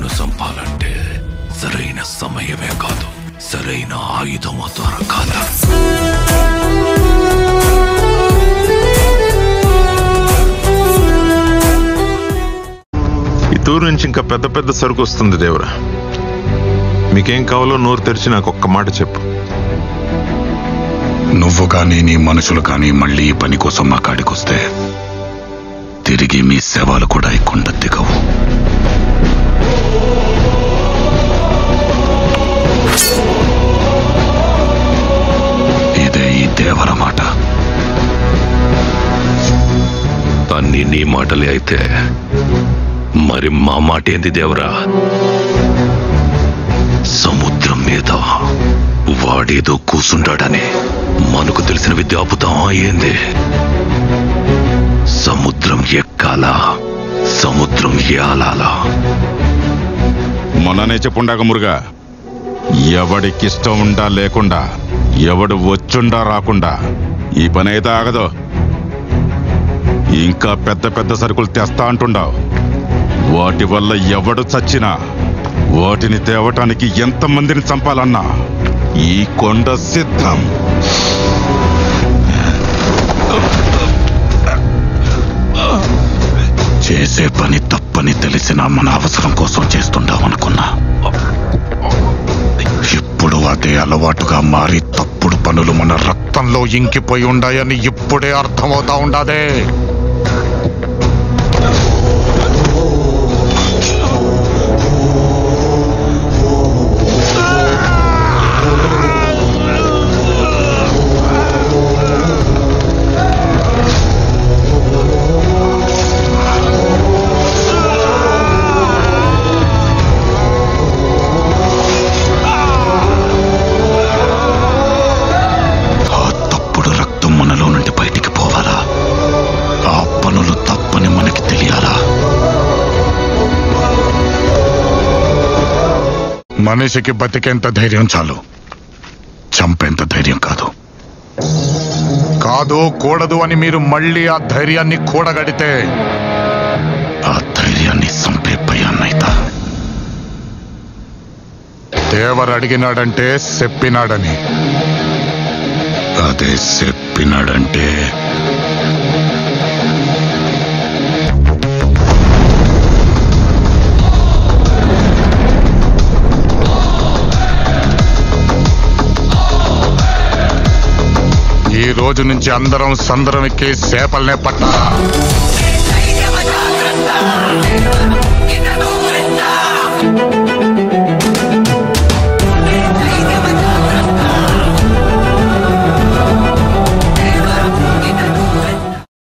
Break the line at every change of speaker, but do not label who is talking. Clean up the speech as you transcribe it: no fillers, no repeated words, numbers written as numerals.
నన్ను చంపాలంటే సరైన సమయమే కాదు, సరైన ఆయుధం దొరకాల.
ఈ తూరు నుంచి ఇంకా పెద్ద పెద్ద సరుకు వస్తుంది దేవరా. మీకేం కావాలో నోరు తెరిచి నాకు ఒక్క మాట చెప్పు.
నువ్వు కానీ నీ మనుషులు కానీ మళ్ళీ ఈ పని కోసం మా కాడికొస్తే తిరిగి మీ శవాలు కూడా కొండ దిగవు. ఇదే ఈ దేవర మాట.
అన్ని నీ మాటలే అయితే మరి మా మాట ఏంది దేవరా? సముద్రం మీద వాడేదో కూసుంటాడని మనకు తెలిసిన విద్య ఆపుతాం ఏంది? సముద్రం ఎక్కాలా, సముద్రం ఏలాలా?
మొన్ననే చెప్పుండాక మురుగా, ఎవడికిష్టం ఉండా లేకుండా, ఎవడు వచ్చుండా రాకుండా ఈ పని అయితే ఆగదు. ఇంకా పెద్ద పెద్ద సరుకులు తెస్తా అంటుండావు. వాటి వల్ల ఎవడు చచ్చినా వాటిని తేవటానికి ఎంతమందిని చంపాలన్నా ఈ కొండ సిద్ధం.
చేసే పని తప్పని తెలిసినా మన అవసరం కోసం చేస్తుంటామనుకున్నా. ఇప్పుడు అదే అలవాటుగా మారి తప్పుడు పనులు మన రక్తంలో ఇంకిపోయి ఉండాయని ఇప్పుడే అర్థమవుతా ఉండాదే. మనిషికి బతికేంత ధైర్యం చాలు, చంపేంత ధైర్యం కాదు. కాదు కూడదు అని మీరు మళ్ళీ ఆ ధైర్యాన్ని కూడగడితే ఆ ధైర్యాన్ని చంపే భయాన్నైతా. దేవరు అడిగినాడంటే చెప్పినాడని, అదే చెప్పినాడంటే ఈ రోజు నుంచి అందరం సందరం ఎక్కి చేపల్నే పట్టాలా.